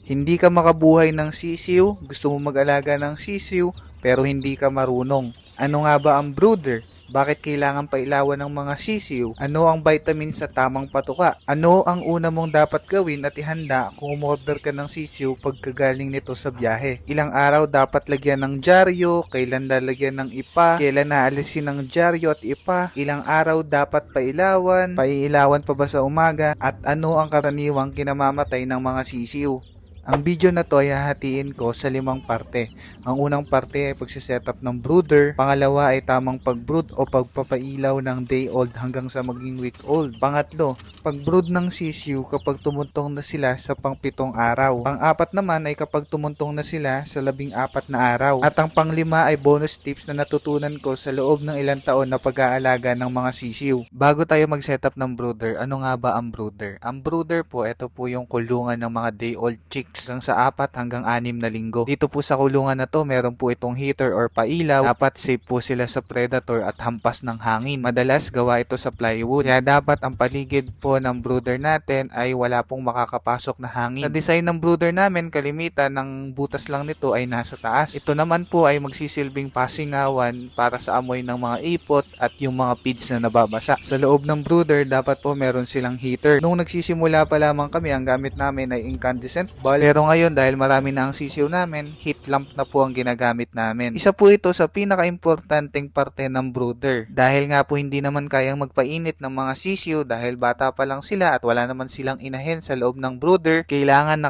Hindi ka makabuhay ng sisiw, gusto mo mag-alaga ng sisiw, pero hindi ka marunong. Ano nga ba ang brooder? Bakit kailangan pailawan ng mga sisiw? Ano ang vitamin sa tamang patuka? Ano ang una mong dapat gawin at ihanda kung umorder ka ng sisiw pagkagaling nito sa biyahe? Ilang araw dapat lagyan ng dyaryo? Kailan lalagyan ng ipa? Kailan naalisin ng dyaryo at ipa? Ilang araw dapat pailawan? Paiilawan pa ba sa umaga? At ano ang karaniwang kinamamatay ng mga sisiw? Ang video na to ay hahatiin ko sa 5 parte. Ang unang parte ay pagsisetup ng brooder. Pangalawa ay tamang pagbrood o pagpapailaw ng day old hanggang sa maging week old. Pangatlo, pagbrood ng sisiw kapag tumuntong na sila sa pang-7 araw. Pang-apat naman ay kapag tumuntong na sila sa 14 na araw. At ang pang-5 ay bonus tips na natutunan ko sa loob ng ilang taon na pag-aalaga ng mga sisiw. Bago tayo mag-setup ng brooder, ano nga ba ang brooder? Ang brooder po, ito po yung kulungan ng mga day old chicks hanggang sa 4 hanggang 6 na linggo. Dito po sa kulungan na to, meron po itong heater or pailaw. Dapat safe po sila sa predator at hampas ng hangin. Madalas gawa ito sa plywood. Kaya dapat ang paligid po ng brooder natin ay wala pong makakapasok na hangin. Sa design ng brooder namin, kalimitan ng butas lang nito ay nasa taas. Ito naman po ay magsisilbing pasingawan para sa amoy ng mga ipot at yung mga feeds na nababasa. Sa loob ng brooder, dapat po meron silang heater. Nung nagsisimula pa lamang kami, ang gamit namin ay incandescent bulb. Pero ngayon, dahil marami na ang sisiw namin, heat lamp na po ang ginagamit namin. Isa po ito sa pinaka-importanteng parte ng brooder. Dahil nga po hindi naman kayang magpainit ng mga sisiw dahil bata pa lang sila at wala naman silang inahin sa loob ng brooder, kailangan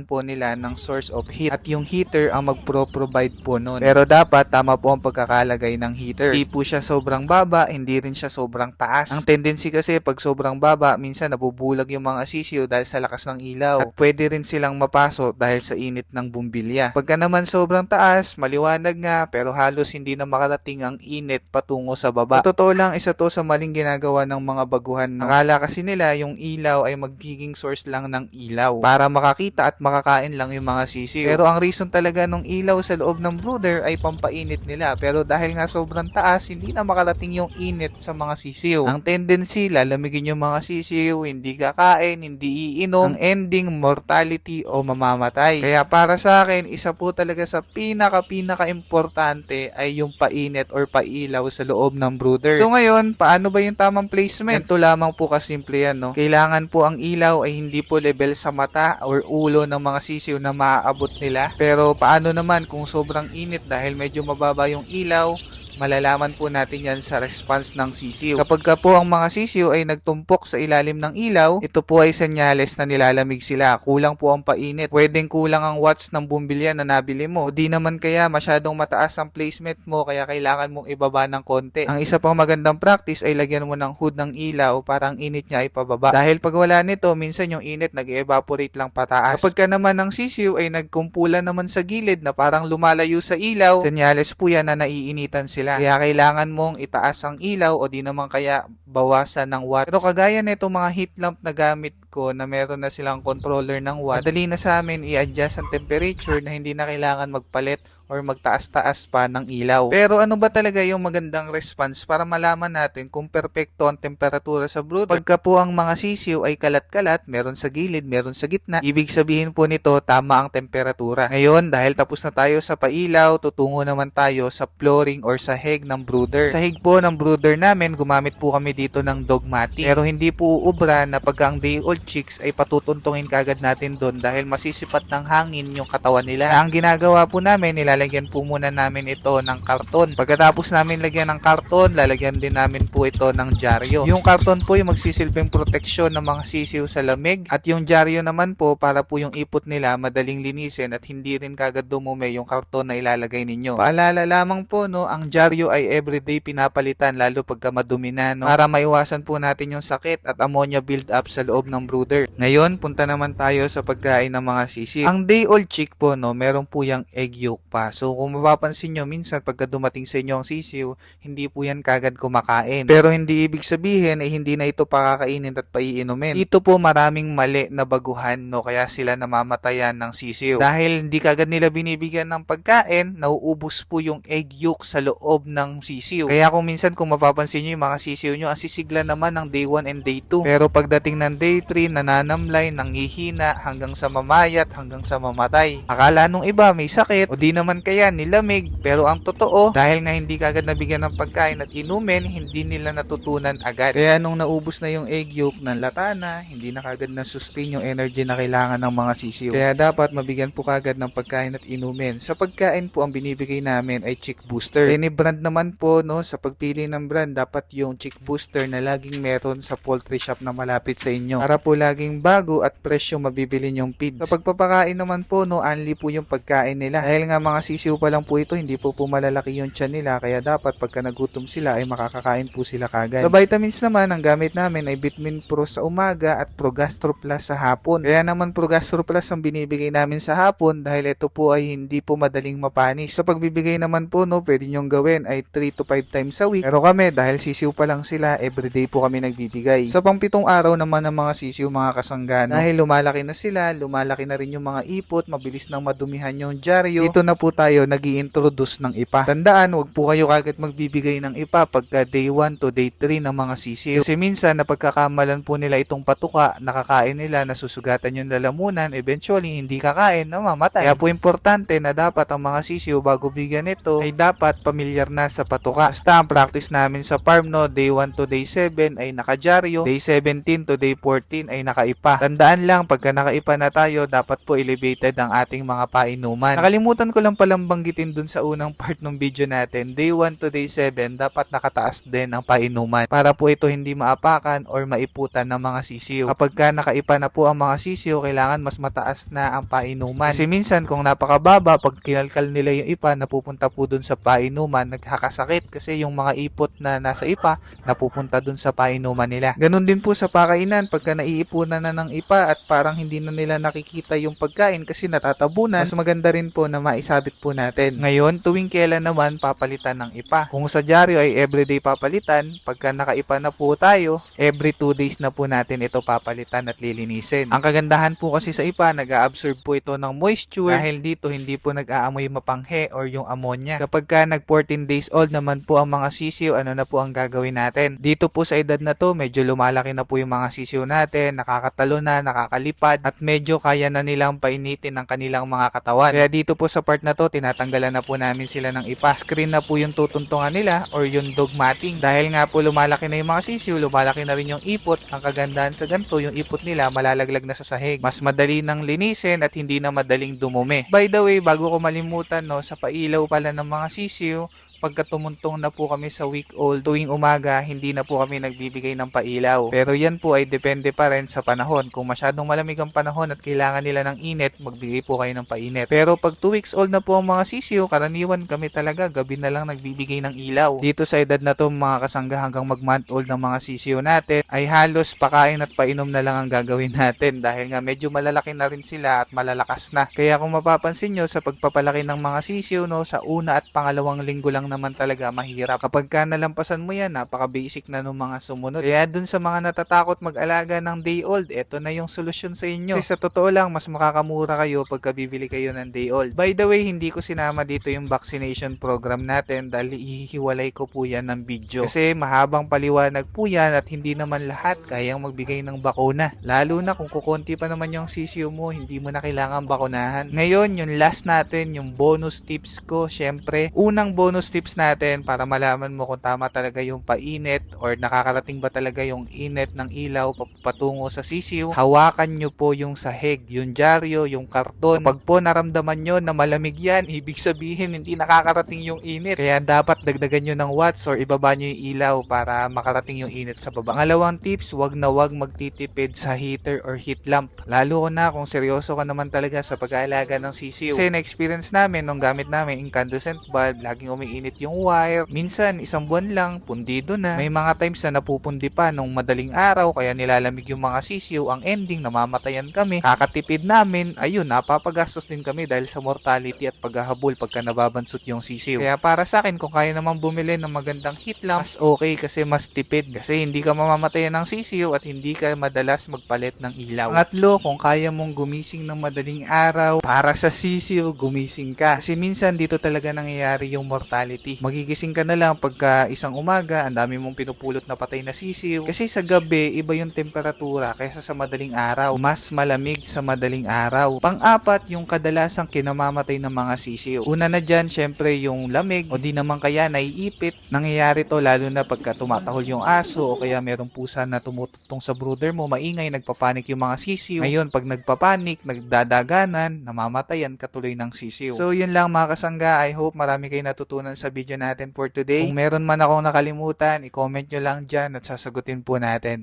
po nila ng source of heat. At yung heater ang magpro-provide po nun. Pero dapat tama po ang pagkakalagay ng heater. Hindi po siya sobrang baba, hindi rin siya sobrang taas. Ang tendency kasi pag sobrang baba, minsan nabubulag yung mga sisiw dahil sa lakas ng ilaw. At pwede rin silang mapasok dahil sa init ng bumbilya. Pagka naman sobrang taas, maliwanag nga pero halos hindi na makarating ang init patungo sa baba. Sa totoo lang, isa to sa maling ginagawa ng mga baguhan. Akala kasi nila yung ilaw ay magiging source lang ng ilaw para makakita at makakain lang yung mga sisiw. Pero ang reason talaga ng ilaw sa loob ng brooder ay pampainit nila. Pero dahil nga sobrang taas, hindi na makarating yung init sa mga sisiw. Ang tendency, lalamigin yung mga sisiw, hindi kakain, hindi iinom. Ang ending, mortality o mamamatay. Kaya para sa akin, isa po talaga sa pinaka-importante ay yung painit or pailaw sa loob ng brooder. So ngayon, paano ba yung tamang placement? Ito lamang po kasimple yan, no? Kailangan po ang ilaw ay hindi po level sa mata or ulo ng mga sisiw na maaabot nila. Pero paano naman kung sobrang init dahil medyo mababa yung ilaw? Malalaman po natin yan sa response ng sisiw. Kapag ka po ang mga sisiw ay nagtumpok sa ilalim ng ilaw, ito po ay senyales na nilalamig sila. Kulang po ang painit. Pwedeng kulang ang watts ng bumbilya na nabili mo. O di naman kaya masyadong mataas ang placement mo kaya kailangan mong ibaba ng konti. Ang isa pang magandang practice ay lagyan mo ng hood ng ilaw para ang init niya ay pababa. Dahil pag wala nito, minsan yung init nag-evaporate lang pataas. Kapag ka naman ng sisiw ay nagkumpulan naman sa gilid na parang lumalayo sa ilaw, senyales po yan na naiinitan sila. Kaya kailangan mong itaas ang ilaw o di naman kaya bawasan ng watt. Pero kagaya nito mga heat lamp na gamit ko na meron na silang controller ng watt, madali na sa amin i-adjust ang temperature na hindi na kailangan magpalit or magtaas-taas pa ng ilaw. Pero ano ba talaga yung magandang response para malaman natin kung perpekto ang temperatura sa brooder? Pagka po ang mga sisiw ay kalat-kalat, meron sa gilid, meron sa gitna, ibig sabihin po nito tama ang temperatura. Ngayon, dahil tapos na tayo sa pailaw, tutungo naman tayo sa flooring or sa heg ng brooder. Sa heg po ng brooder namin, gumamit po kami dito ng dogmatic. Pero hindi po uubra na pagka ang day old chicks ay patutuntungin kagad natin doon dahil masisipat ng hangin yung katawan nila. Ang ginagawa po namin, lalagyan po muna namin ito ng karton. Pagkatapos namin lagyan ng karton, lalagyan din namin po ito ng dyaryo. Yung karton po yung magsisilbing proteksyon ng mga sisiw sa lamig at yung dyaryo naman po para po yung ipot nila madaling linisin at hindi rin kagad dumume yung karton na ilalagay ninyo. Paalala lamang po, no, ang dyaryo ay everyday pinapalitan lalo pagka madumi na, no, para maiwasan po natin yung sakit at ammonia build up sa loob ng brooder. Ngayon, punta naman tayo sa pagkain ng mga sisiw. Ang day old chick po, no, meron po yung egg yolk pa. So kung mapapansin nyo, minsan pagka dumating sa inyo ang sisiw, hindi po yan kagad kumakain. Pero hindi ibig sabihin ay hindi na ito pakakainin at paiinumin. Dito po maraming mali na baguhan, no, kaya sila namamatayan ng sisiw. Dahil hindi kagad nila binibigyan ng pagkain, nauubos po yung egg yolk sa loob ng sisiw. Kaya kung minsan kung mapapansin nyo yung mga sisiw nyo, ang sisigla naman ng day 1 and day 2. Pero pagdating ng day 3, rin nananamlay, nanghihina, hanggang sa mamayat, hanggang sa mamatay. Akala nung iba may sakit o di naman kaya nilamig, pero ang totoo, dahil nga hindi kagad nabigyan ng pagkain at inumin, hindi nila natutunan agad. Kaya nung naubos na yung egg yolk, nanlata na, hindi na kagad na-sustain yung energy na kailangan ng mga sisiw. Kaya dapat mabigyan po kagad ng pagkain at inumin. Sa pagkain po, ang binibigay namin ay Chick Booster. Any brand naman po, no, sa pagpili ng brand, dapat yung Chick Booster na laging meron sa poultry shop na malapit sa inyo. Para po laging bago at fresh yung mabibili yung feeds. Sa pagpapakain naman po, no, only po yung pagkain nila. Dahil nga mga sisiw pa lang po ito, hindi po malalaki yung tiyan nila, kaya dapat pagka nagutom sila ay makakakain po sila kagad. Sa vitamins naman, ang gamit namin ay Vitamin Pro sa umaga at Progastro Plus sa hapon. Kaya naman Progastro Plus ang binibigay namin sa hapon dahil ito po ay hindi po madaling mapanis. Sa pagbibigay naman po, no, pwede nyong gawin ay 3 to 5 times a week. Pero kami, dahil sisiw pa lang sila, everyday po kami nagbibigay. Sa pang-pitong araw naman ng mga sisiw, mga kasanggano, dahil lumalaki na sila, lumalaki na rin yung mga ipot, mabilis nang madumihan yung dyaryo, dito na po tayo nag-i-introduce ng ipa. Tandaan, wag po kayo kagad magbibigay ng ipa pagka day 1 to day 3 ng mga sisiw. Kasi minsan, napagkakamalan po nila itong patuka, nakakain nila, nasusugatan yung lalamunan, eventually, hindi kakain, namamatay. Kaya po importante na dapat ang mga sisiw bago bigyan ito, ay dapat pamilyar na sa patuka. Basta ang practice namin sa farm, no, day 1 to day 7 ay nakadyaryo, day 17 to day 14 ay nakaipa. Tandaan lang, pagka nakaipa na tayo, dapat po elevated ang ating mga painuman. Nakalimutan ko lang palang banggitin dun sa unang part ng video natin, day 1 to day 7, dapat nakataas din ang painuman para po ito hindi maapakan or maiputan ng mga sisiw. Kapag ka nakaipa na po ang mga sisiw, kailangan mas mataas na ang painuman. Kasi minsan kung napakababa, pag kinalkal nila yung ipa, napupunta po dun sa painuman, nagkakasakit kasi yung mga ipot na nasa ipa, napupunta dun sa painuman nila. Ganun din po sa pakainan, pagka naiipunan na ng ipa at parang hindi na nila nakikita yung pagkain kasi natatabunan, mas maganda rin po na maisabit po natin. Ngayon, tuwing kailan naman papalitan ng ipa. Kung sa dyaryo ay everyday papalitan, pagka nakaipa na po tayo, every 2 days na po natin ito papalitan at lilinisin. Ang kagandahan po kasi sa ipa, nag-a-absorb po ito ng moisture dahil dito hindi po nag-aamoy mapanghe or yung ammonia. Kapag ka nag 14 days old naman po ang mga sisiw, ano na po ang gagawin natin? Dito po sa edad na to, medyo lumalaki na po yung mga sisiw natin, nakakatalo na, nakakalipad, at medyo kaya na nilang painitin ang kanilang mga katawan. Kaya dito po sa part na to, tinatanggalan na po namin sila ng ipa. Screen na po yung tutuntungan nila or yung dog matting. Dahil nga po lumalaki na yung mga sisiw, lumalaki na rin yung ipot. Ang kagandahan sa ganito, yung ipot nila malalaglag na sa sahig. Mas madali nang linisin at hindi na madaling dumumi. By the way, bago ko malimutan, no, sa pailaw pala ng mga sisiw, pagka tumuntong na po kami sa week old, tuwing umaga, hindi na po kami nagbibigay ng pailaw. Pero yan po ay depende pa rin sa panahon. Kung masyadong malamig ang panahon at kailangan nila ng init, magbigay po kayo ng painit. Pero pag 2 weeks old na po ang mga sisiw, karaniwan kami talaga gabi na lang nagbibigay ng ilaw. Dito sa edad na to, mga kasangga, hanggang mag-month old ng mga sisiw natin, ay halos pakain at painom na lang ang gagawin natin dahil nga medyo malalaki na rin sila at malalakas na. Kaya kung mapapansin nyo sa pagpapalaki ng mga sisiw, no, sa una at pangalawang linggo lang naman talaga mahirap. Kapag ka nalampasan mo yan, napaka-basic na ng mga sumunod. Kaya dun sa mga natatakot mag-alaga ng day old, eto na yung solusyon sa inyo. Kasi sa totoo lang, mas makakamura kayo pagka bibili kayo ng day old. By the way, hindi ko sinama dito yung vaccination program natin dahil ihihiwalay ko po yan ng video. Kasi mahabang paliwanag po yan at hindi naman lahat kayang magbigay ng bakuna. Lalo na kung kukunti pa naman yung sisiw mo, hindi mo na kailangan bakunahan. Ngayon, yung last natin, yung bonus tips ko, syempre, unang bonus tips natin para malaman mo kung tama talaga yung painit or nakakarating ba talaga yung init ng ilaw patungo sa sisiw. Hawakan nyo po yung sahig, yung dyaryo, yung karton. Kapag po naramdaman nyo na malamig yan, ibig sabihin hindi nakakarating yung init. Kaya dapat dagdagan nyo ng watts or ibaba nyo yung ilaw para makarating yung init sa baba. Pangalawang tips, wag na wag magtitipid sa heater or heat lamp. Lalo na kung seryoso ka naman talaga sa pag-aalaga ng sisiw. Kasi na-experience namin nung gamit namin incandescent bulb, laging umiinit yung wire. Minsan, isang buwan lang, pundido na. May mga times na napupundi pa nung madaling araw, kaya nilalamig yung mga sisiw. Ang ending, namamatayan kami. Kakatipid namin, ayun, napapagastos din kami dahil sa mortality at paghahabol pagka nababansot yung sisiw. Kaya para sa akin, kung kaya naman bumili ng magandang heat lamp, mas okay kasi mas tipid. Kasi hindi ka mamamatayan ng sisiw at hindi ka madalas magpalit ng ilaw. Pangatlo, kung kaya mong gumising ng madaling araw, para sa sisiw, gumising ka. Kasi minsan dito talaga nangyayari yung mortality humidity. Magigising ka na lang pagka isang umaga, ang dami mong pinupulot na patay na sisiw. Kasi sa gabi, iba yung temperatura kaysa sa madaling araw. Mas malamig sa madaling araw. Pang-apat, yung kadalasang kinamamatay ng mga sisiw. Una na dyan, syempre yung lamig o di naman kaya naiipit. Nangyayari to lalo na pagka tumatahol yung aso o kaya merong pusa na tumututong sa brooder mo, maingay, nagpapanik yung mga sisiw. Ngayon, pag nagpapanik, nagdadaganan, namamatayan katuloy ng sisiw. So, yun lang mga kasangga. I hope marami kayo natutunan sa video natin for today. Kung meron man akong nakalimutan, i-comment nyo lang dyan at sasagutin po natin.